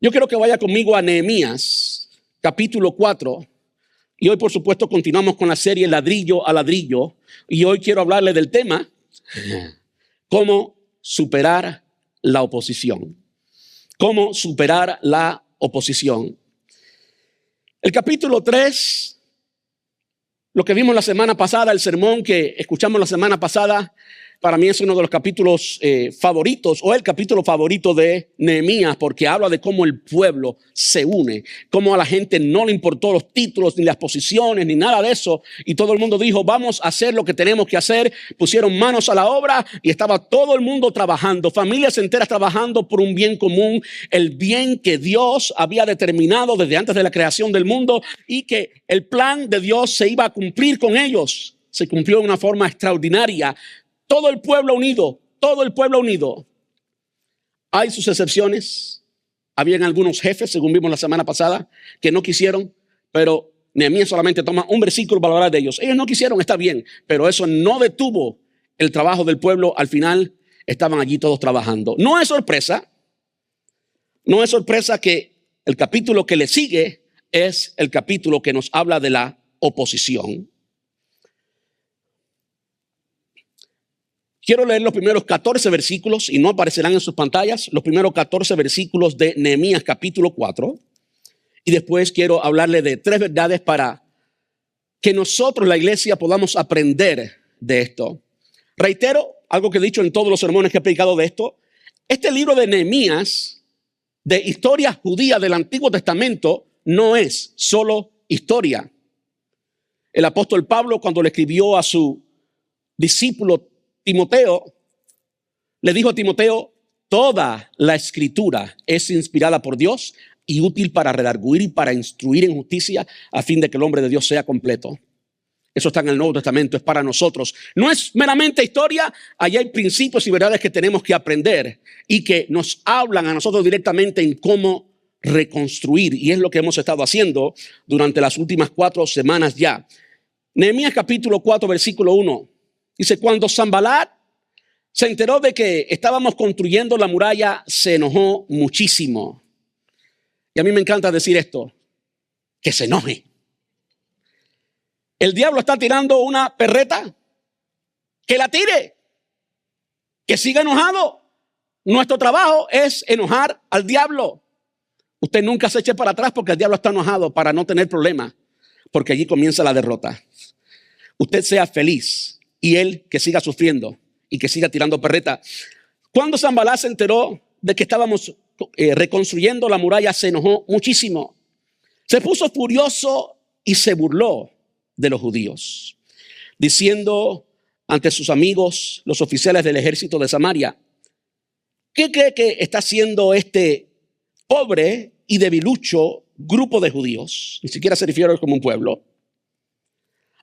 Yo quiero que vaya conmigo a Nehemías, capítulo 4. Y hoy, por supuesto, continuamos con la serie Ladrillo a Ladrillo. Y hoy quiero hablarle del tema, cómo superar la oposición. Cómo superar la oposición. El capítulo 3, lo que vimos la semana pasada, el sermón que escuchamos la semana pasada, para mí es uno de los capítulos favoritos, o el capítulo favorito de Nehemías, porque habla de cómo el pueblo se une, cómo a la gente no le importó los títulos, ni las posiciones, ni nada de eso, y todo el mundo dijo, vamos a hacer lo que tenemos que hacer. Pusieron manos a la obra y estaba todo el mundo trabajando, familias enteras trabajando por un bien común, el bien que Dios había determinado desde antes de la creación del mundo, y que el plan de Dios se iba a cumplir con ellos. Se cumplió de una forma extraordinaria. Todo el pueblo unido, todo el pueblo unido. Hay sus excepciones. Habían algunos jefes, según vimos la semana pasada, que no quisieron, pero Nehemías solamente toma un versículo para hablar de ellos. Ellos no quisieron, está bien, pero eso no detuvo el trabajo del pueblo. Al final estaban allí todos trabajando. No es sorpresa que el capítulo que le sigue es el capítulo que nos habla de la oposición. Quiero leer los primeros 14 versículos y no aparecerán en sus pantallas. Los primeros 14 versículos de Nehemías capítulo 4. Y después quiero hablarle de 3 verdades para que nosotros, la iglesia, podamos aprender de esto. Reitero algo que he dicho en todos los sermones que he predicado de esto. Este libro de Nehemías, de historia judía del Antiguo Testamento, no es solo historia. El apóstol Pablo, cuando le escribió a su discípulo Timoteo, le dijo a Timoteo, toda la escritura es inspirada por Dios y útil para redarguir y para instruir en justicia, a fin de que el hombre de Dios sea completo. Eso está en el Nuevo Testamento, es para nosotros. No es meramente historia, allí hay principios y verdades que tenemos que aprender y que nos hablan a nosotros directamente en cómo reconstruir. Y es lo que hemos estado haciendo durante las últimas 4 semanas ya. Nehemías capítulo 4, versículo 1. Dice, cuando Sanbalat se enteró de que estábamos construyendo la muralla, se enojó muchísimo. Y a mí me encanta decir esto, que se enoje. El diablo está tirando una perreta, que la tire, que siga enojado. Nuestro trabajo es enojar al diablo. Usted nunca se eche para atrás porque el diablo está enojado, para no tener problemas, porque allí comienza la derrota. Usted sea feliz. Y él que siga sufriendo y que siga tirando perreta. Cuando Sanbalat se enteró de que estábamos reconstruyendo la muralla, se enojó muchísimo. Se puso furioso y se burló de los judíos, diciendo ante sus amigos, los oficiales del ejército de Samaria, ¿qué cree que está haciendo este pobre y debilucho grupo de judíos? Ni siquiera se refiere como un pueblo.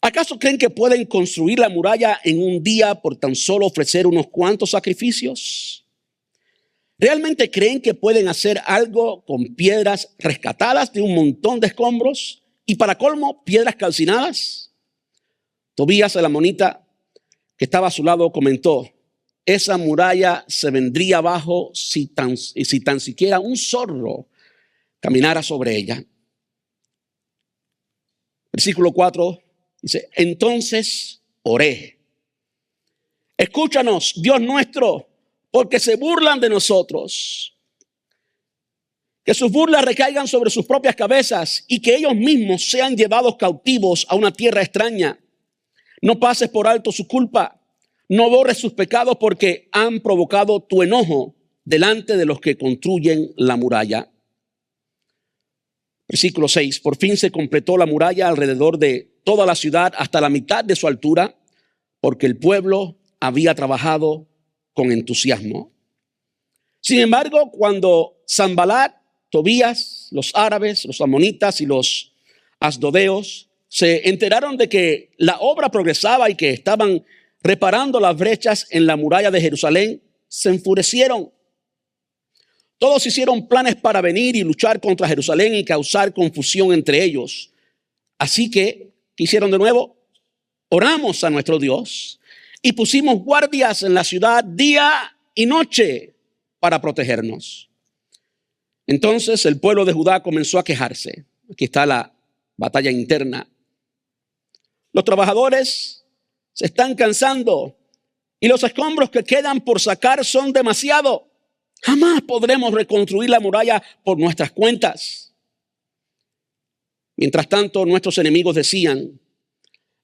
¿Acaso creen que pueden construir la muralla en un día por tan solo ofrecer unos cuantos sacrificios? ¿Realmente creen que pueden hacer algo con piedras rescatadas de un montón de escombros y para colmo piedras calcinadas? Tobías el amonita, que estaba a su lado, comentó, esa muralla se vendría abajo si tan siquiera un zorro caminara sobre ella. Versículo 4. Dice, entonces oré. Escúchanos, Dios nuestro, porque se burlan de nosotros. Que sus burlas recaigan sobre sus propias cabezas y que ellos mismos sean llevados cautivos a una tierra extraña. No pases por alto su culpa, no borres sus pecados porque han provocado tu enojo delante de los que construyen la muralla. Versículo 6, por fin se completó la muralla alrededor de toda la ciudad hasta la mitad de su altura, porque el pueblo había trabajado con entusiasmo. Sin embargo, cuando Sanbalat, Tobías, los árabes, los amonitas y los asdodeos se enteraron de que la obra progresaba y que estaban reparando las brechas en la muralla de Jerusalén, se enfurecieron. Todos hicieron planes para venir y luchar contra Jerusalén y causar confusión entre ellos. Así que, ¿qué hicieron de nuevo? Oramos a nuestro Dios y pusimos guardias en la ciudad día y noche para protegernos. Entonces el pueblo de Judá comenzó a quejarse. Aquí está la batalla interna. Los trabajadores se están cansando y los escombros que quedan por sacar son demasiado. Jamás podremos reconstruir la muralla por nuestras cuentas. Mientras tanto, nuestros enemigos decían,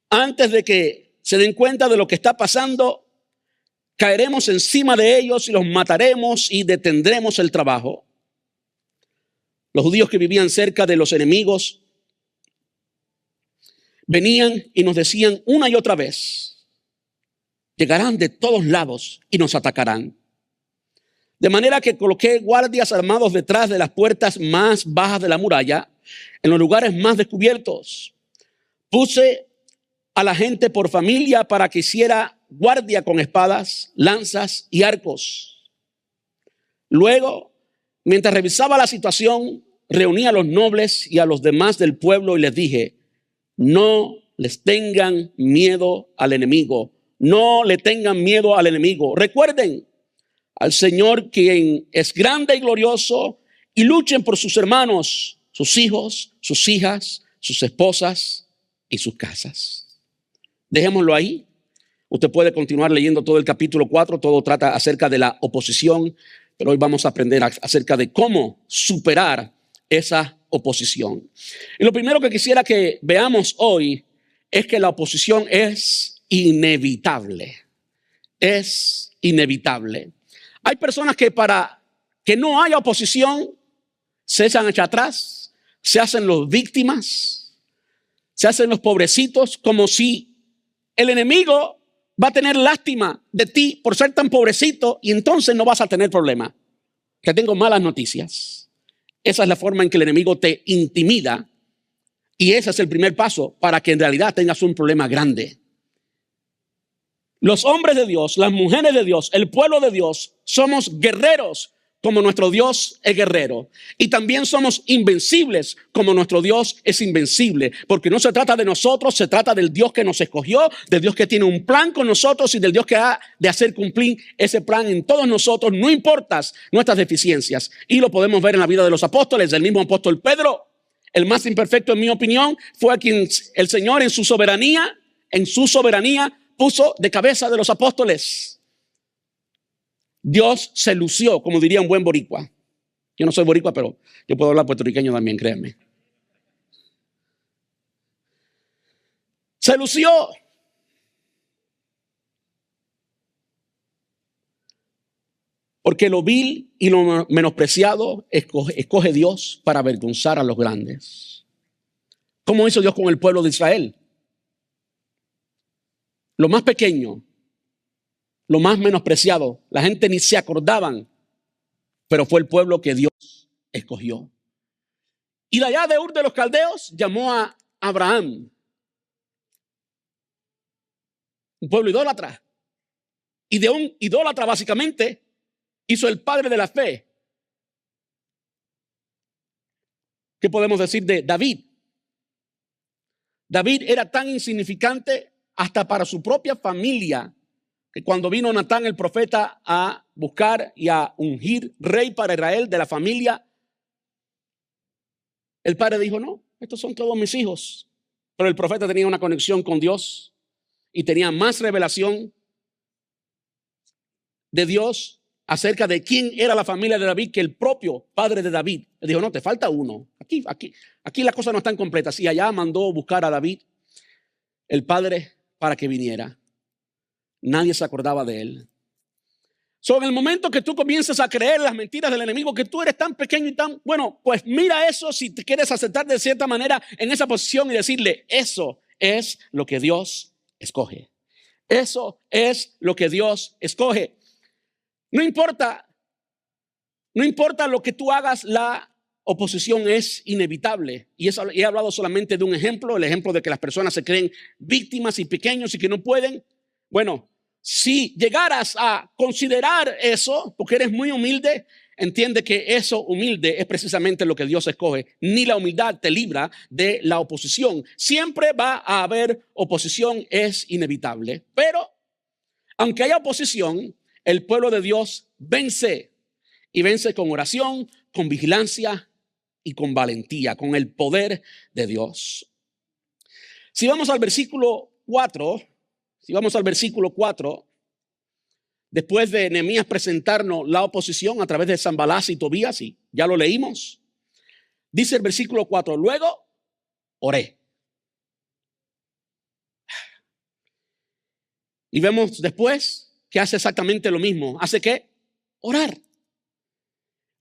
antes de que se den cuenta de lo que está pasando, caeremos encima de ellos y los mataremos y detendremos el trabajo. Los judíos que vivían cerca de los enemigos venían y nos decían una y otra vez, llegarán de todos lados y nos atacarán. De manera que coloqué guardias armados detrás de las puertas más bajas de la muralla, en los lugares más descubiertos. Puse a la gente por familia para que hiciera guardia con espadas, lanzas y arcos. Luego, mientras revisaba la situación, reuní a los nobles y a los demás del pueblo y les dije, no les tengan miedo al enemigo. No le tengan miedo al enemigo. Recuerden al Señor, quien es grande y glorioso, y luchen por sus hermanos, sus hijos, sus hijas, sus esposas y sus casas. Dejémoslo ahí. Usted puede continuar leyendo todo el capítulo 4. Todo trata acerca de la oposición, pero hoy vamos a aprender acerca de cómo superar esa oposición. Y lo primero que quisiera que veamos hoy es que la oposición es inevitable. Es inevitable. Hay personas que para que no haya oposición se echan hacia atrás, se hacen los víctimas, se hacen los pobrecitos, como si el enemigo va a tener lástima de ti por ser tan pobrecito y entonces no vas a tener problema. Que tengo malas noticias. Esa es la forma en que el enemigo te intimida y ese es el primer paso para que en realidad tengas un problema grande. Los hombres de Dios, las mujeres de Dios, el pueblo de Dios, somos guerreros como nuestro Dios es guerrero. Y también somos invencibles como nuestro Dios es invencible. Porque no se trata de nosotros, se trata del Dios que nos escogió, del Dios que tiene un plan con nosotros y del Dios que ha de hacer cumplir ese plan en todos nosotros, no importa nuestras deficiencias. Y lo podemos ver en la vida de los apóstoles, del mismo apóstol Pedro. El más imperfecto, en mi opinión, fue a quien el Señor en su soberanía, puso de cabeza de los apóstoles. Dios se lució, como diría un buen boricua. Yo no soy boricua, pero yo puedo hablar puertorriqueño también, créanme. Se lució. Porque lo vil y lo menospreciado escoge Dios para avergonzar a los grandes. ¿Cómo hizo Dios con el pueblo de Israel? Lo más pequeño, lo más menospreciado, la gente ni se acordaban, pero fue el pueblo que Dios escogió. Y de allá de Ur de los Caldeos llamó a Abraham, un pueblo idólatra. Y de un idólatra básicamente hizo el padre de la fe. ¿Qué podemos decir de David? David era tan insignificante hasta para su propia familia, que cuando vino Natán el profeta a buscar y a ungir rey para Israel de la familia, el padre dijo, no, estos son todos mis hijos. Pero el profeta tenía una conexión con Dios y tenía más revelación de Dios acerca de quién era la familia de David que el propio padre de David. Le dijo, no, te falta uno. Aquí las cosas no están completas. Y allá mandó buscar a David, el padre, para que viniera. Nadie se acordaba de él. En el momento que tú comienzas a creer las mentiras del enemigo, que tú eres tan pequeño y tan bueno, pues mira eso si te quieres aceptar de cierta manera en esa posición y decirle, eso es lo que Dios escoge. Eso es lo que Dios escoge. No importa lo que tú hagas, la oposición es inevitable. Y he hablado solamente de un ejemplo, el ejemplo de que las personas se creen víctimas y pequeños y que no pueden. Bueno, si llegaras a considerar eso, porque eres muy humilde, entiende que eso humilde es precisamente lo que Dios escoge. Ni la humildad te libra de la oposición. Siempre va a haber oposición, es inevitable. Pero, aunque haya oposición, el pueblo de Dios vence. Y vence con oración, con vigilancia y con valentía, con el poder de Dios. Si vamos al versículo 4, después de Nehemías presentarnos la oposición a través de Sanballat y Tobías, y ya lo leímos, dice el versículo 4, luego oré. Y vemos después que hace exactamente lo mismo. ¿Hace qué? Orar.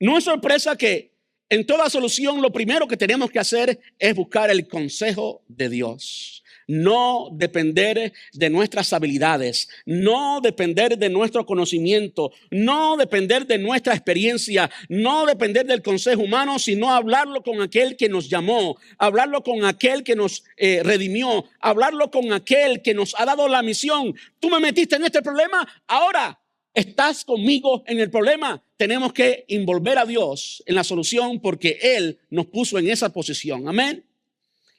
No es sorpresa que en toda solución lo primero que tenemos que hacer es buscar el consejo de Dios. No depender de nuestras habilidades, no depender de nuestro conocimiento, no depender de nuestra experiencia, no depender del consejo humano, sino hablarlo con aquel que nos llamó, hablarlo con aquel que nos redimió, hablarlo con aquel que nos ha dado la misión. Tú me metiste en este problema, ahora estás conmigo en el problema. Tenemos que envolver a Dios en la solución porque Él nos puso en esa posición. Amén.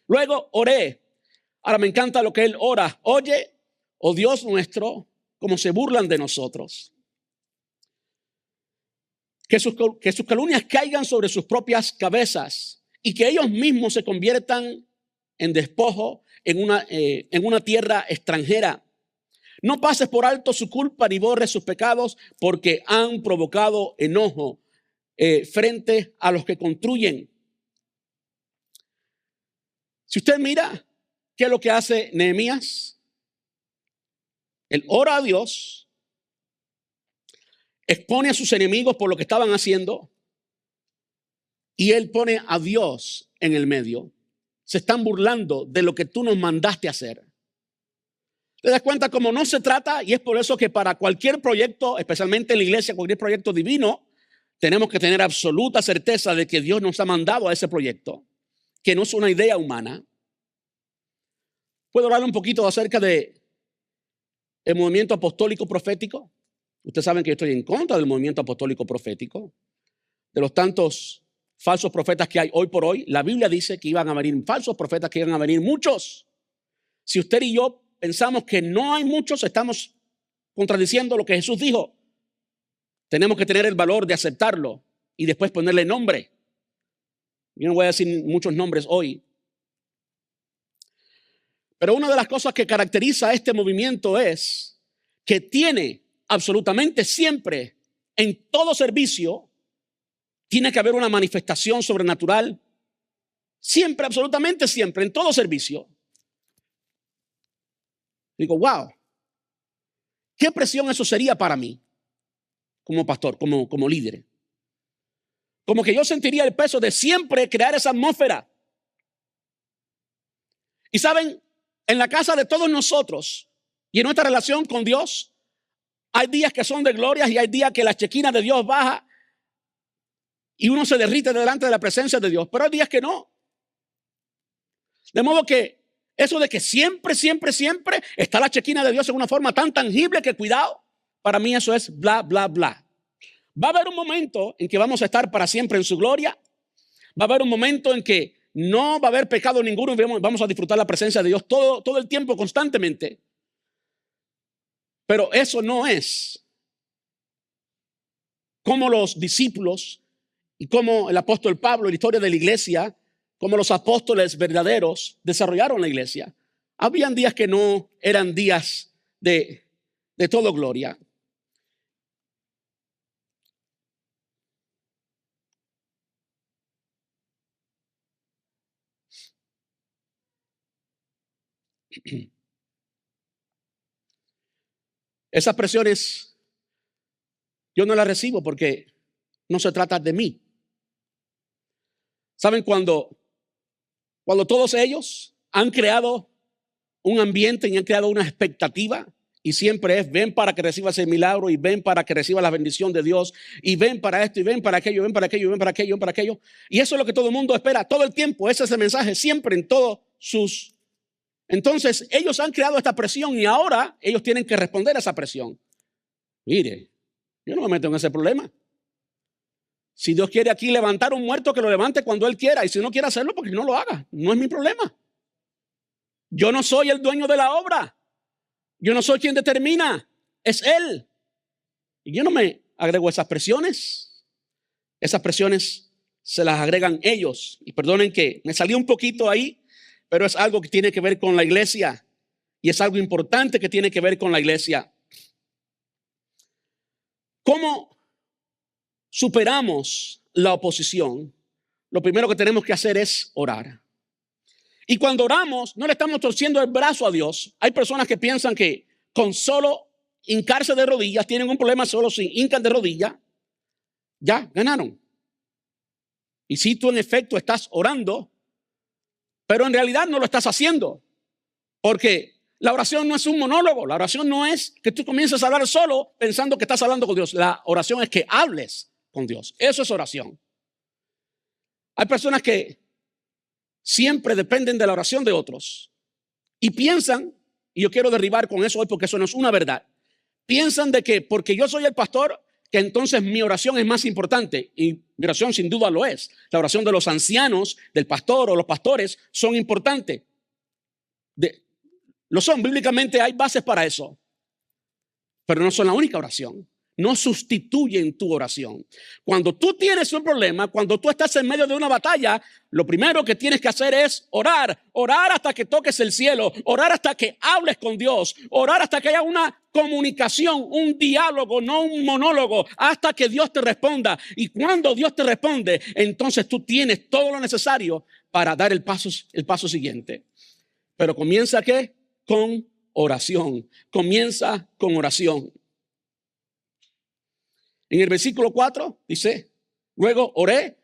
Luego oré. Ahora me encanta lo que él ora. Oye, oh Dios nuestro, cómo se burlan de nosotros. Que sus calumnias caigan sobre sus propias cabezas y que ellos mismos se conviertan en despojo en una tierra extranjera. No pases por alto su culpa ni borres sus pecados, porque han provocado enojo frente a los que construyen. Si usted mira, ¿qué es lo que hace Nehemías? Él ora a Dios, expone a sus enemigos por lo que estaban haciendo y él pone a Dios en el medio. Se están burlando de lo que tú nos mandaste hacer. ¿Te das cuenta cómo no se trata? Y es por eso que para cualquier proyecto, especialmente en la iglesia, cualquier proyecto divino, tenemos que tener absoluta certeza de que Dios nos ha mandado a ese proyecto, que no es una idea humana. ¿Puedo hablar un poquito acerca de el movimiento apostólico profético? Ustedes saben que yo estoy en contra del movimiento apostólico profético, de los tantos falsos profetas que hay hoy por hoy. La Biblia dice que iban a venir falsos profetas, que iban a venir muchos. Si usted y yo pensamos que no hay muchos, estamos contradiciendo lo que Jesús dijo. Tenemos que tener el valor de aceptarlo y después ponerle nombre. Yo no voy a decir muchos nombres hoy. Pero una de las cosas que caracteriza a este movimiento es que tiene absolutamente siempre, en todo servicio, tiene que haber una manifestación sobrenatural. Siempre, absolutamente siempre, en todo servicio. Digo, wow, qué presión eso sería para mí, como pastor, como líder. Como que yo sentiría el peso de siempre crear esa atmósfera. Y saben, en la casa de todos nosotros y en nuestra relación con Dios, hay días que son de glorias y hay días que la chequina de Dios baja y uno se derrite delante de la presencia de Dios, pero hay días que no. De modo que eso de que siempre está la chequina de Dios en una forma tan tangible que cuidado, para mí eso es bla, bla, bla. Va a haber un momento en que vamos a estar para siempre en su gloria. Va a haber un momento en que no va a haber pecado ninguno y vamos a disfrutar la presencia de Dios todo el tiempo, constantemente. Pero eso no es como los discípulos y como el apóstol Pablo, en la historia de la iglesia, como los apóstoles verdaderos desarrollaron la iglesia. Habían días que no eran días de todo gloria. Esas presiones yo no las recibo porque no se trata de mí. ¿Saben? Cuando todos ellos han creado un ambiente y han creado una expectativa y siempre es ven para que recibas el milagro y ven para que recibas la bendición de Dios y ven para esto y ven para aquello, ven para aquello, ven para aquello, ven para aquello. Y eso es lo que todo el mundo espera todo el tiempo. Ese es el mensaje siempre en todos sus... Entonces ellos han creado esta presión y ahora ellos tienen que responder a esa presión. Mire, yo no me meto en ese problema. Si Dios quiere aquí levantar un muerto, que lo levante cuando Él quiera. Y si no quiere hacerlo, porque no lo haga. No es mi problema. Yo no soy el dueño de la obra. Yo no soy quien determina. Es Él. Y yo no me agrego esas presiones. Esas presiones se las agregan ellos. Y perdonen que me salí un poquito ahí, pero es algo que tiene que ver con la iglesia. Y es algo importante que tiene que ver con la iglesia. ¿Cómo superamos la oposición? Lo primero que tenemos que hacer es orar. Y cuando oramos, no le estamos torciendo el brazo a Dios. Hay personas que piensan que con solo hincarse de rodillas, tienen un problema solo si hincan de rodillas, ya ganaron. Y si tú en efecto estás orando, pero en realidad no lo estás haciendo, porque la oración no es un monólogo. La oración no es que tú comiences a hablar solo pensando que estás hablando con Dios. La oración es que hables con Dios. Eso es oración. Hay personas que siempre dependen de la oración de otros y piensan, y yo quiero derribar con eso hoy porque eso no es una verdad, piensan de que porque yo soy el pastor, que entonces mi oración es más importante. Y mi oración sin duda lo es. La oración de los ancianos, del pastor o los pastores son importantes. Lo son, bíblicamente hay bases para eso. Pero no son la única oración. No sustituyen tu oración. Cuando tú tienes un problema, cuando tú estás en medio de una batalla, lo primero que tienes que hacer es orar. Orar hasta que toques el cielo. Orar hasta que hables con Dios. Orar hasta que haya una comunicación, un diálogo, no un monólogo, hasta que Dios te responda. Y cuando Dios te responde, entonces tú tienes todo lo necesario para dar el paso siguiente. Pero comienza ¿qué? Con oración. Comienza con oración. En el versículo 4 dice, luego oré,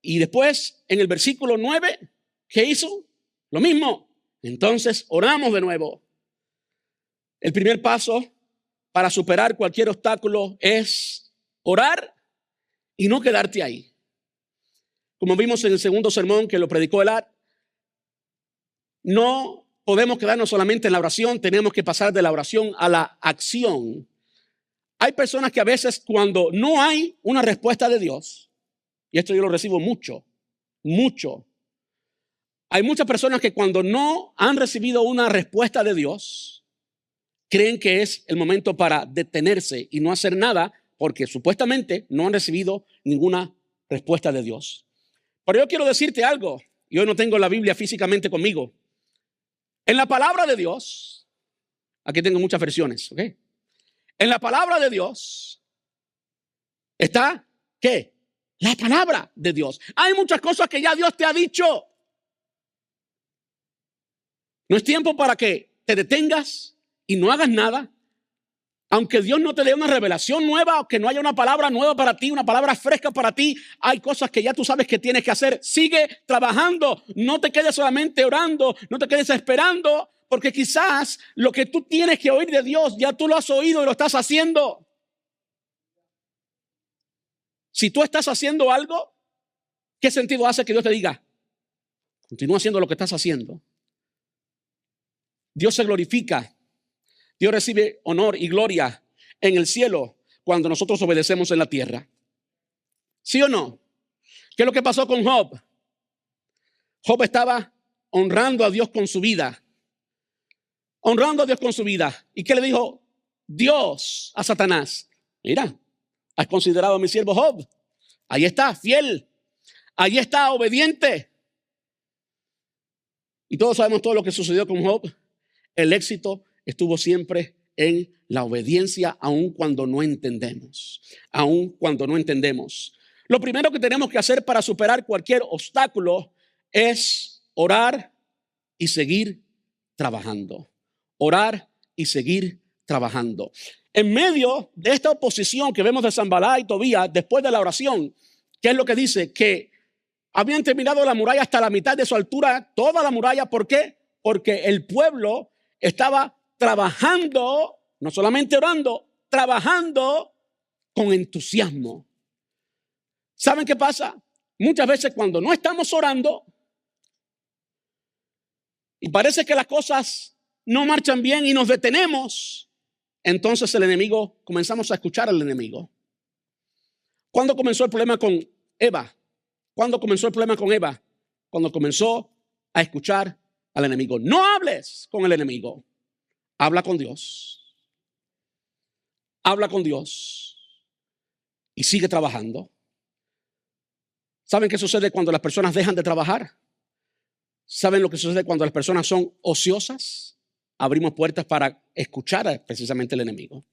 y después en el versículo 9, ¿qué hizo? Lo mismo. Entonces oramos de nuevo. El primer paso para superar cualquier obstáculo es orar y no quedarte ahí. Como vimos en el segundo sermón que lo predicó Elad, no podemos quedarnos solamente en la oración, tenemos que pasar de la oración a la acción. Hay personas que a veces cuando no hay una respuesta de Dios, y esto yo lo recibo mucho, hay muchas personas que cuando no han recibido una respuesta de Dios, creen que es el momento para detenerse y no hacer nada porque supuestamente no han recibido ninguna respuesta de Dios. Pero yo quiero decirte algo, yo no tengo la Biblia físicamente conmigo. En la palabra de Dios, aquí tengo muchas versiones, ¿ok? En la palabra de Dios está, ¿qué? La palabra de Dios. Hay muchas cosas que ya Dios te ha dicho. No es tiempo para que te detengas y no hagas nada. Aunque Dios no te dé una revelación nueva o que no haya una palabra nueva para ti, una palabra fresca para ti, hay cosas que ya tú sabes que tienes que hacer. Sigue trabajando. No te quedes solamente orando, no te quedes esperando. Porque quizás lo que tú tienes que oír de Dios, ya tú lo has oído y lo estás haciendo. Si tú estás haciendo algo, ¿qué sentido hace que Dios te diga? Continúa haciendo lo que estás haciendo. Dios se glorifica. Dios recibe honor y gloria en el cielo cuando nosotros obedecemos en la tierra. ¿Sí o no? ¿Qué es lo que pasó con Job? Job estaba honrando a Dios con su vida. Honrando a Dios con su vida. ¿Y qué le dijo Dios a Satanás? Mira, has considerado a mi siervo Job. Ahí está, fiel. Ahí está, obediente. Y todos sabemos todo lo que sucedió con Job. El éxito estuvo siempre en la obediencia, aun cuando no entendemos. Aun cuando no entendemos. Lo primero que tenemos que hacer para superar cualquier obstáculo es orar y seguir trabajando. Orar y seguir trabajando. En medio de esta oposición que vemos de Sanballat y Tobías, después de la oración, ¿qué es lo que dice? Que habían terminado la muralla hasta la mitad de su altura, toda la muralla. ¿Por qué? Porque el pueblo estaba trabajando, no solamente orando, trabajando con entusiasmo. ¿Saben qué pasa? Muchas veces cuando no estamos orando y parece que las cosas no marchan bien y nos detenemos, entonces el enemigo, comenzamos a escuchar al enemigo. ¿Cuándo comenzó el problema con Eva? ¿Cuándo comenzó el problema con Eva? Cuando comenzó a escuchar al enemigo. No hables con el enemigo. Habla con Dios. Habla con Dios. Y sigue trabajando. ¿Saben qué sucede cuando las personas dejan de trabajar? ¿Saben lo que sucede cuando las personas son ociosas? Abrimos puertas para escuchar precisamente al enemigo.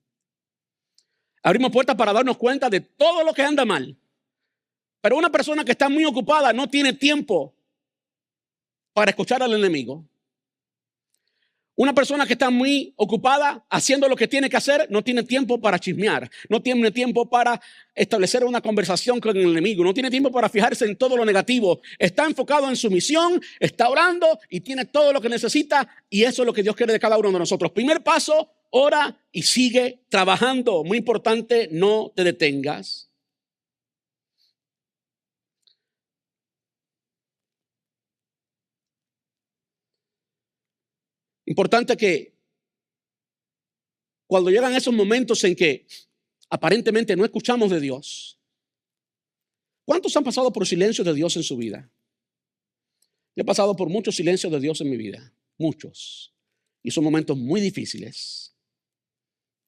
Abrimos puertas para darnos cuenta de todo lo que anda mal. Pero una persona que está muy ocupada no tiene tiempo para escuchar al enemigo. Una persona que está muy ocupada haciendo lo que tiene que hacer no tiene tiempo para chismear, no tiene tiempo para establecer una conversación con el enemigo, no tiene tiempo para fijarse en todo lo negativo. Está enfocado en su misión, está orando y tiene todo lo que necesita, y eso es lo que Dios quiere de cada uno de nosotros. Primer paso, ora y sigue trabajando. Muy importante, no te detengas. Importante que cuando llegan esos momentos en que aparentemente no escuchamos de Dios, ¿cuántos han pasado por silencio de Dios en su vida? Yo he pasado por muchos silencios de Dios en mi vida, muchos. Y son momentos muy difíciles.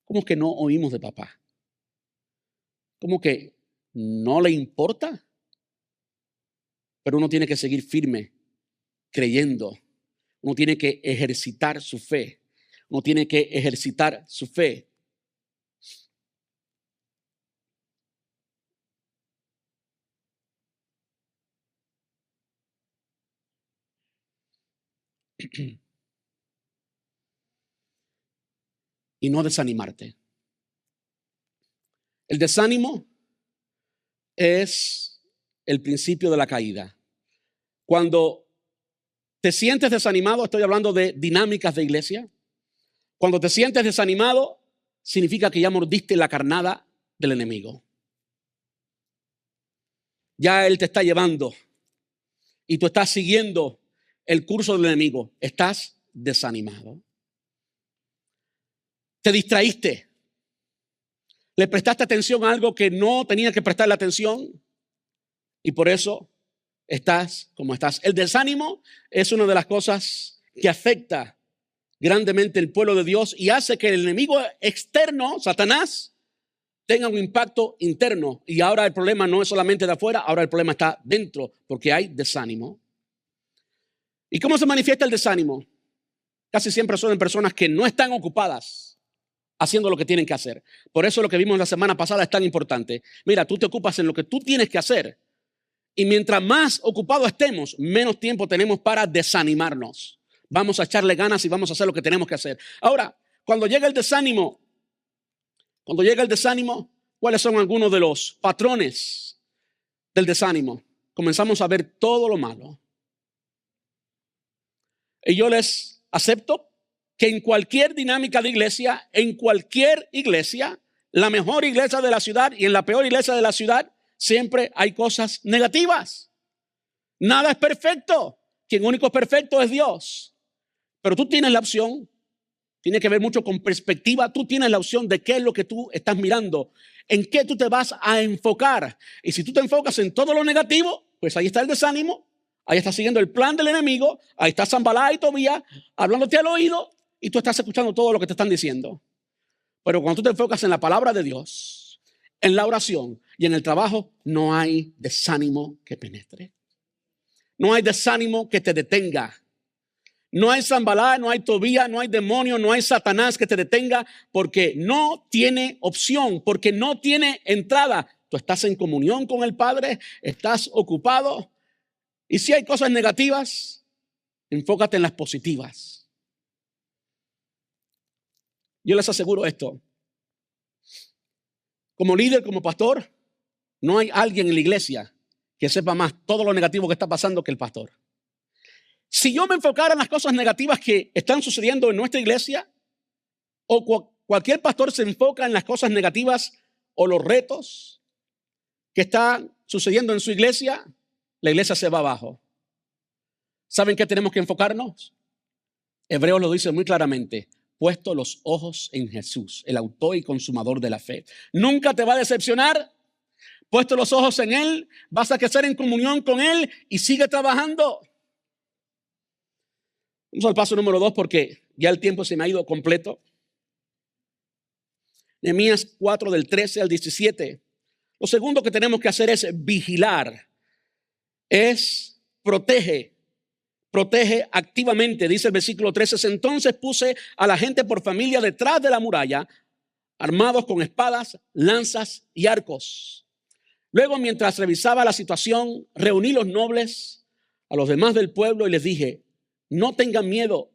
¿Cómo que no oímos de papá? ¿Cómo que no le importa? Pero uno tiene que seguir firme, creyendo. Uno tiene que ejercitar su fe. Uno tiene que ejercitar su fe. Y no desanimarte. El desánimo es el principio de la caída. Cuando te sientes desanimado, estoy hablando de dinámicas de iglesia. Cuando te sientes desanimado, significa que ya mordiste la carnada del enemigo. Ya él te está llevando y tú estás siguiendo el curso del enemigo. Estás desanimado. Te distraíste. Le prestaste atención a algo que no tenía que prestarle atención y por eso estás como estás. El desánimo es una de las cosas que afecta grandemente el pueblo de Dios y hace que el enemigo externo, Satanás, tenga un impacto interno. Y ahora el problema no es solamente de afuera, ahora el problema está dentro, porque hay desánimo. ¿Y cómo se manifiesta el desánimo? Casi siempre son en personas que no están ocupadas haciendo lo que tienen que hacer. Por eso lo que vimos la semana pasada es tan importante. Mira, tú te ocupas en lo que tú tienes que hacer. Y mientras más ocupados estemos, menos tiempo tenemos para desanimarnos. Vamos a echarle ganas y vamos a hacer lo que tenemos que hacer. Ahora, cuando llega el desánimo, ¿cuáles son algunos de los patrones del desánimo? Comenzamos a ver todo lo malo. Y yo les acepto que en cualquier dinámica de iglesia, la mejor iglesia de la ciudad y en la peor iglesia de la ciudad, siempre hay cosas negativas. Nada es perfecto. Quien único es perfecto es Dios. Pero tú tienes la opción, tiene que ver mucho con perspectiva, tú tienes la opción de qué es lo que tú estás mirando, en qué tú te vas a enfocar. Y si tú te enfocas en todo lo negativo, pues ahí está el desánimo, ahí está siguiendo el plan del enemigo, ahí está Sanbalá y Tobías hablándote al oído y tú estás escuchando todo lo que te están diciendo. Pero cuando tú te enfocas en la palabra de Dios, en la oración y en el trabajo, no hay desánimo que penetre. No hay desánimo que te detenga. No hay Sanbalá, no hay Tobías, no hay demonio, no hay Satanás que te detenga porque no tiene opción, porque no tiene entrada. Tú estás en comunión con el Padre, estás ocupado. Y si hay cosas negativas, enfócate en las positivas. Yo les aseguro esto. Como líder, como pastor, no hay alguien en la iglesia que sepa más todo lo negativo que está pasando que el pastor. Si yo me enfocara en las cosas negativas que están sucediendo en nuestra iglesia, o cualquier pastor se enfoca en las cosas negativas o los retos que están sucediendo en su iglesia, la iglesia se va abajo. ¿Saben qué tenemos que enfocarnos? Hebreos lo dice muy claramente. Puesto los ojos en Jesús, el autor y consumador de la fe. Nunca te va a decepcionar. Puesto los ojos en Él, vas a crecer en comunión con Él y sigue trabajando. Vamos al paso número 2 porque ya el tiempo se me ha ido completo. Nehemías 4 del 13 al 17. Lo segundo que tenemos que hacer es vigilar. es protege. Protege activamente, dice el versículo 13. Entonces puse a la gente por familia detrás de la muralla, armados con espadas, lanzas y arcos. Luego, mientras revisaba la situación, reuní los nobles, a los demás del pueblo, y les dije: no tengan miedo.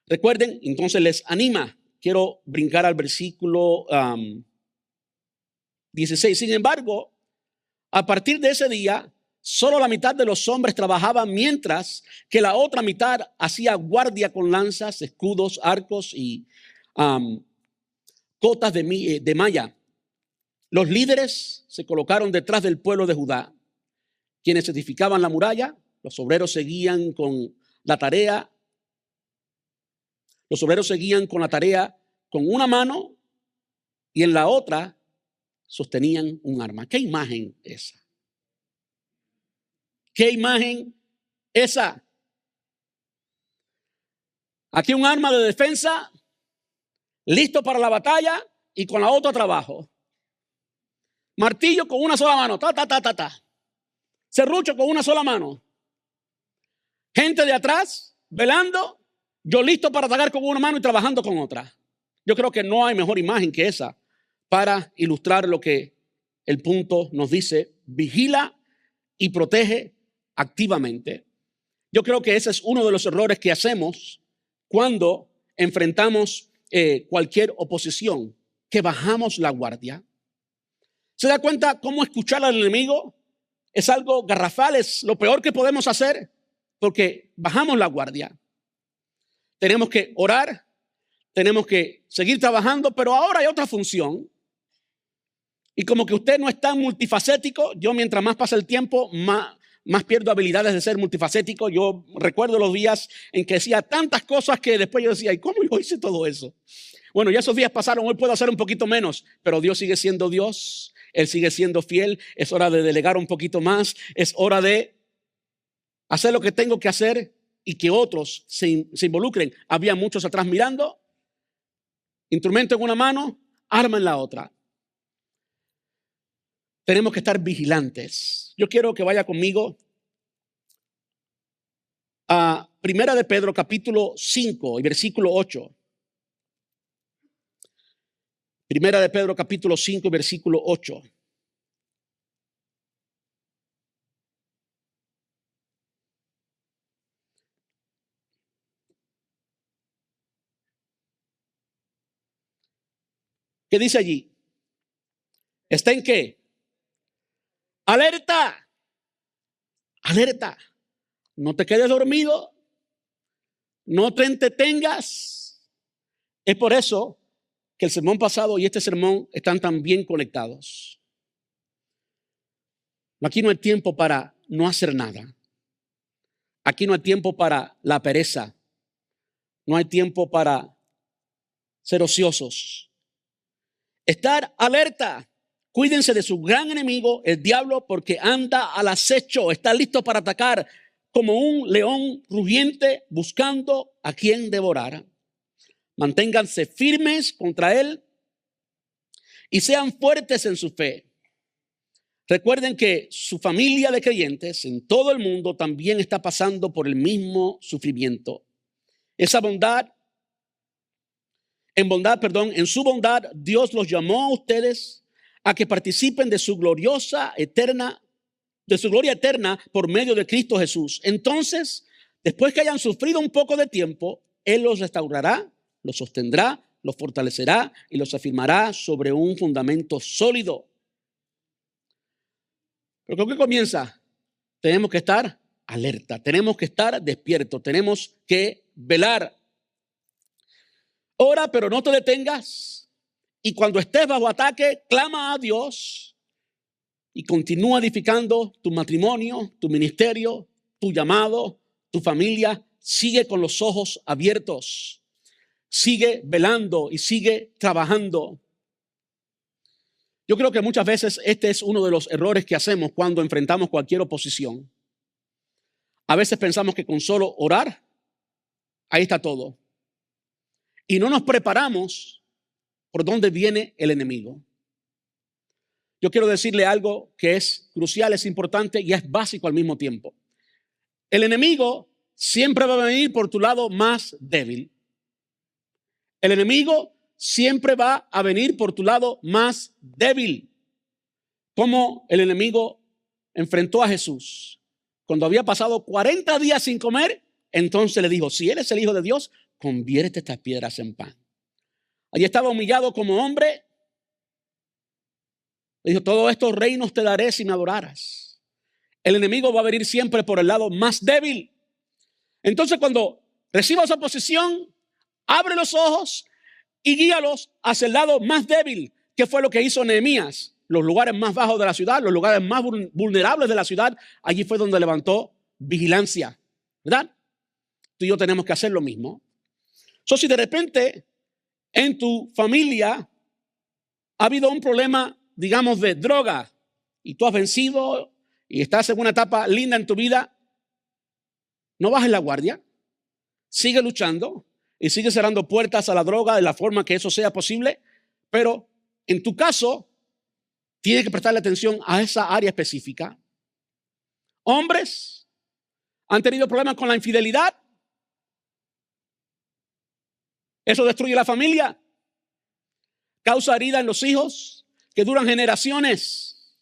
Recuerden, entonces les anima. Quiero brincar al versículo 16. Sin embargo, a partir de ese día, solo la mitad de los hombres trabajaban, mientras que la otra mitad hacía guardia con lanzas, escudos, arcos y cotas de malla. Los líderes se colocaron detrás del pueblo de Judá, quienes edificaban la muralla. Los obreros seguían con la tarea. Los obreros seguían con la tarea con una mano y en la otra sostenían un arma. ¿Qué imagen esa? ¿Qué imagen esa? Aquí un arma de defensa, listo para la batalla, y con la otra trabajo. Martillo con una sola mano, ta, ta, ta, ta, ta. Serrucho con una sola mano. Gente de atrás, velando, yo listo para atacar con una mano y trabajando con otra. Yo creo que no hay mejor imagen que esa para ilustrar lo que el punto nos dice: vigila y protege activamente. Yo creo que ese es uno de los errores que hacemos cuando enfrentamos cualquier oposición, que bajamos la guardia. ¿Se da cuenta cómo escuchar al enemigo es algo garrafal? Es lo peor que podemos hacer, porque bajamos la guardia. Tenemos que orar, tenemos que seguir trabajando, pero ahora hay otra función. Y como que usted no es tan multifacético, yo mientras más pasa el tiempo, más pierdo habilidades de ser multifacético. Yo recuerdo los días en que hacía tantas cosas que después yo decía: ¿y cómo yo hice todo eso? Bueno, ya esos días pasaron, hoy puedo hacer un poquito menos, pero Dios sigue siendo Dios, Él sigue siendo fiel. Es hora de delegar un poquito más, es hora de hacer lo que tengo que hacer y que otros se involucren. Había muchos atrás mirando, instrumento en una mano, arma en la otra. Tenemos que estar vigilantes. Yo quiero que vaya conmigo a Primera de Pedro, capítulo 5 y versículo 8. Primera de Pedro, capítulo 5 y versículo 8. ¿Qué dice allí? ¿Está en qué? Alerta. Alerta. No te quedes dormido. No te entretengas. Es por eso que el sermón pasado y este sermón están tan bien conectados. Aquí no hay tiempo para no hacer nada. Aquí no hay tiempo para la pereza. No hay tiempo para ser ociosos. Estar alerta. Cuídense de su gran enemigo, el diablo, porque anda al acecho. Está listo para atacar como un león rugiente, buscando a quien devorar. Manténganse firmes contra él y sean fuertes en su fe. Recuerden que su familia de creyentes en todo el mundo también está pasando por el mismo sufrimiento. Esa bondad, en su bondad, Dios los llamó a ustedes a que participen de su gloria eterna por medio de Cristo Jesús. Entonces, después que hayan sufrido un poco de tiempo, Él los restaurará, los sostendrá, los fortalecerá y los afirmará sobre un fundamento sólido. Pero ¿con qué comienza? Tenemos que estar alerta, tenemos que estar despiertos, tenemos que velar. Ora, pero no te detengas. Y cuando estés bajo ataque, clama a Dios y continúa edificando tu matrimonio, tu ministerio, tu llamado, tu familia. Sigue con los ojos abiertos. Sigue velando y sigue trabajando. Yo creo que muchas veces este es uno de los errores que hacemos cuando enfrentamos cualquier oposición. A veces pensamos que con solo orar, ahí está todo. Y no nos preparamos por dónde viene el enemigo. yo quiero decirle algo que es crucial, es importante y es básico al mismo tiempo. El enemigo siempre va a venir por tu lado más débil. El enemigo siempre va a venir por tu lado más débil. Como el enemigo enfrentó a Jesús cuando había pasado 40 días sin comer, entonces le dijo: si eres el Hijo de Dios, convierte estas piedras en pan. Allí estaba humillado como hombre. Le dijo: todos estos reinos te daré si me adoraras. El enemigo va a venir siempre por el lado más débil. Entonces, cuando reciba esa posición, abre los ojos y guíalos hacia el lado más débil. ¿Qué fue lo que hizo Nehemías? Los lugares más bajos de la ciudad, los lugares más vulnerables de la ciudad, allí fue donde levantó vigilancia, ¿verdad? Tú y yo tenemos que hacer lo mismo. Si de repente en tu familia ha habido un problema, digamos, de droga, y tú has vencido y estás en una etapa linda en tu vida, no bajes la guardia, sigue luchando y sigue cerrando puertas a la droga de la forma que eso sea posible, pero en tu caso tienes que prestarle atención a esa área específica. Hombres han tenido problemas con la infidelidad. Eso destruye la familia, causa herida en los hijos que duran generaciones,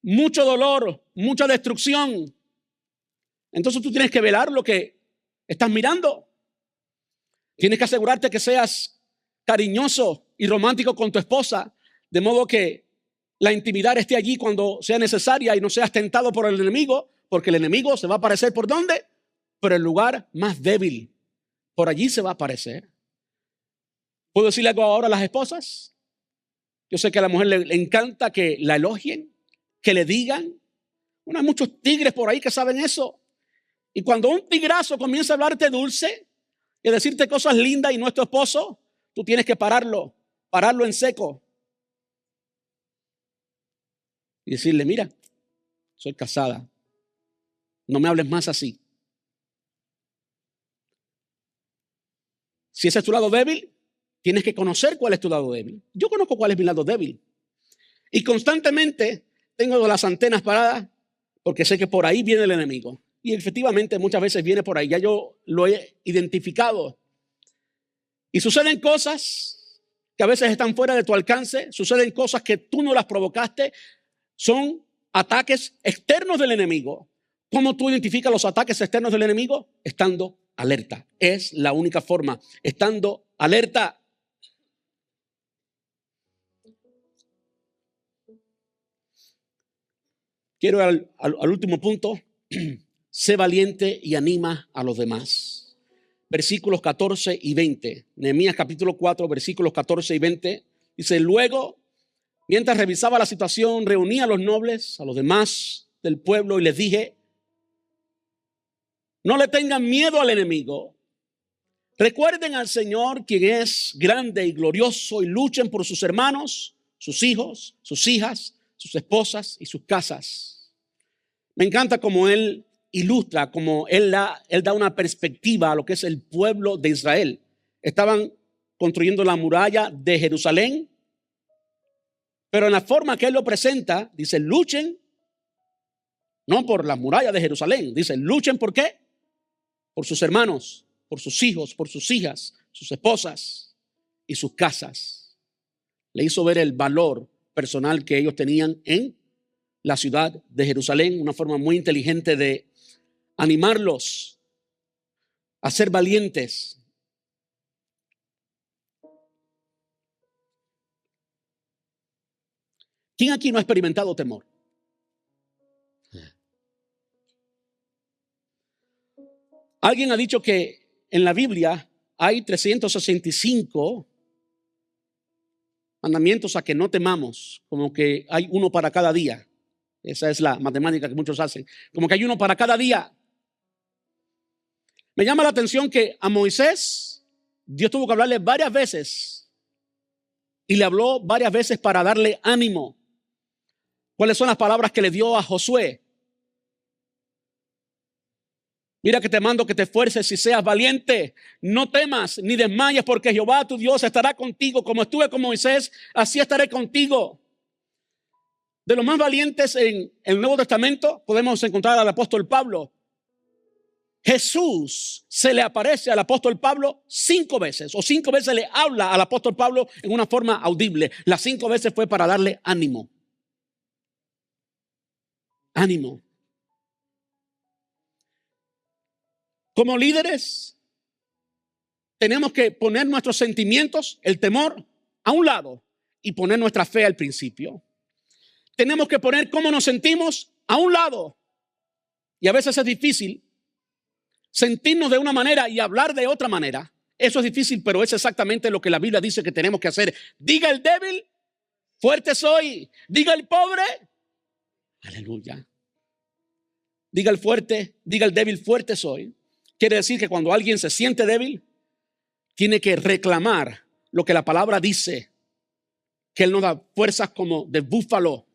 mucho dolor, mucha destrucción. Entonces tú tienes que velar lo que estás mirando. Tienes que asegurarte que seas cariñoso y romántico con tu esposa, de modo que la intimidad esté allí cuando sea necesaria y no seas tentado por el enemigo, porque el enemigo se va a aparecer ¿por dónde? Por el lugar más débil. Por allí se va a aparecer. ¿Puedo decirle algo ahora a las esposas? Yo sé que a la mujer le encanta que la elogien, que le digan. Bueno, hay muchos tigres por ahí que saben eso. Y cuando un tigrazo comienza a hablarte dulce y a decirte cosas lindas y no es tu esposo, tú tienes que pararlo en seco. Y decirle: mira, soy casada, no me hables más así. Si ese es tu lado débil, tienes que conocer cuál es tu lado débil. Yo conozco cuál es mi lado débil. Y constantemente tengo las antenas paradas porque sé que por ahí viene el enemigo. Y efectivamente muchas veces viene por ahí. Ya yo lo he identificado. Y suceden cosas que a veces están fuera de tu alcance. Suceden cosas que tú no las provocaste. Son ataques externos del enemigo. ¿Cómo tú identificas los ataques externos del enemigo? Estando alerta. Es la única forma. Estando alerta. Quiero ir al último punto. Sé valiente y anima a los demás. Versículos 14 y 20. Nehemías capítulo 4, versículos 14 y 20. Dice: luego, mientras revisaba la situación, reuní a los nobles, a los demás del pueblo, y les dije: no le tengan miedo al enemigo. Recuerden al Señor, quien es grande y glorioso, y luchen por sus hermanos, sus hijos, sus hijas, sus esposas y sus casas. Me encanta cómo él ilustra, cómo él da una perspectiva a lo que es el pueblo de Israel. Estaban construyendo la muralla de Jerusalén, pero en la forma que él lo presenta, dice: luchen, no por la muralla de Jerusalén, dice: luchen, ¿por qué? Por sus hermanos, por sus hijos, por sus hijas, sus esposas y sus casas. Le hizo ver el valor personal que ellos tenían en la ciudad de Jerusalén, una forma muy inteligente de animarlos a ser valientes. ¿Quién aquí no ha experimentado temor? Alguien ha dicho que en la Biblia hay 365 mandamientos a que no temamos, como que hay uno para cada día. Esa es la matemática que muchos hacen, como que hay uno para cada día. Me llama la atención que a Moisés Dios tuvo que hablarle varias veces y le habló varias veces para darle ánimo. ¿Cuáles son las palabras que le dio a Josué? Mira que te mando que te esfuerces y seas valiente. No temas ni desmayes, porque Jehová tu Dios estará contigo. Como estuve con Moisés, así estaré contigo. De los más valientes en el Nuevo Testamento podemos encontrar al apóstol Pablo. Jesús se le aparece al apóstol Pablo 5 veces, o 5 veces le habla al apóstol Pablo en una forma audible. Las 5 veces fue para darle ánimo. Ánimo. Como líderes, tenemos que poner nuestros sentimientos, el temor, a un lado y poner nuestra fe al principio. Tenemos que poner cómo nos sentimos a un lado. Y a veces es difícil sentirnos de una manera y hablar de otra manera. Eso es difícil, pero es exactamente lo que la Biblia dice que tenemos que hacer. Diga el débil, fuerte soy. Diga el pobre, aleluya. Diga el fuerte, diga el débil, fuerte soy. Quiere decir que cuando alguien se siente débil, tiene que reclamar lo que la palabra dice, que Él nos da fuerzas como de búfalo,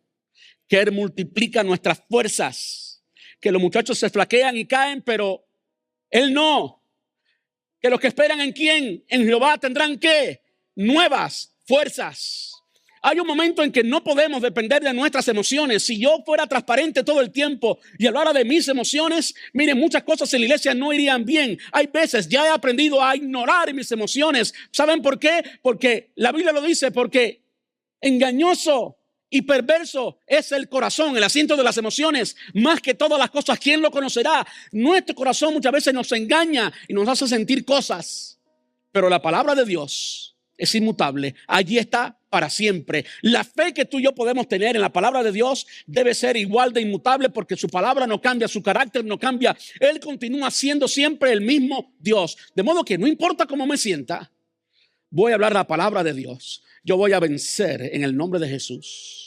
que Él multiplica nuestras fuerzas, que los muchachos se flaquean y caen, pero Él no. Que los que esperan en quién, en Jehová, tendrán ¿qué? Nuevas fuerzas. Hay un momento en que no podemos depender de nuestras emociones. Si yo fuera transparente todo el tiempo y hablara de mis emociones, miren, muchas cosas en la iglesia no irían bien. Hay veces ya he aprendido a ignorar mis emociones. ¿Saben por qué? Porque la Biblia lo dice, porque engañoso y perverso es el corazón, el asiento de las emociones, más que todas las cosas. ¿Quién lo conocerá? Nuestro corazón muchas veces nos engaña y nos hace sentir cosas, pero la palabra de Dios es inmutable. Allí está para siempre. La fe que tú y yo podemos tener en la palabra de Dios debe ser igual de inmutable, porque su palabra no cambia, su carácter no cambia. Él continúa siendo siempre el mismo Dios. De modo que no importa cómo me sienta, voy a hablar la palabra de Dios. Yo voy a vencer en el nombre de Jesús.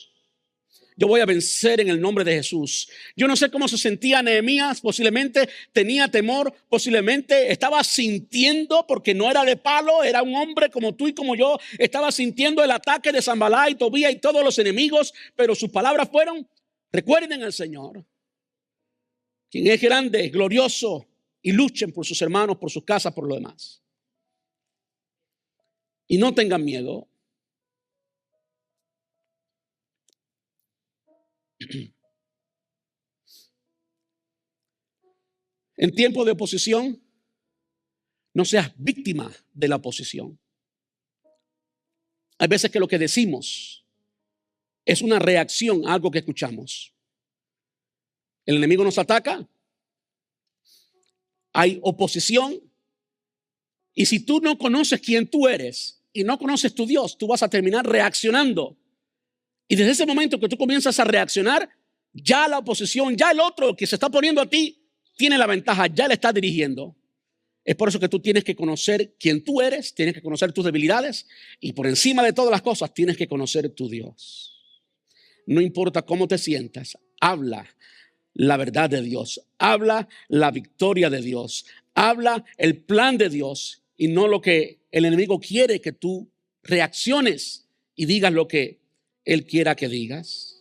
Yo voy a vencer en el nombre de Jesús. Yo no sé cómo se sentía Nehemías. Posiblemente tenía temor. Posiblemente estaba sintiendo, porque no era de palo, era un hombre como tú y como yo. Estaba sintiendo el ataque de Sanballat y Tobías y todos los enemigos. Pero sus palabras fueron: recuerden al Señor, quien es grande, glorioso, y luchen por sus hermanos, por sus casas, por lo demás. Y no tengan miedo. En tiempo de oposición, no seas víctima de la oposición. Hay veces que lo que decimos es una reacción a algo que escuchamos. El enemigo nos ataca, hay oposición, y si tú no conoces quién tú eres y no conoces tu Dios, tú vas a terminar reaccionando. Y desde ese momento que tú comienzas a reaccionar, ya la oposición, ya el otro que se está poniendo a ti, tiene la ventaja, ya le está dirigiendo. Es por eso que tú tienes que conocer quién tú eres, tienes que conocer tus debilidades, y por encima de todas las cosas tienes que conocer tu Dios. No importa cómo te sientas, habla la verdad de Dios, habla la victoria de Dios, habla el plan de Dios y no lo que el enemigo quiere que tú reacciones y digas lo que Él quiera que digas.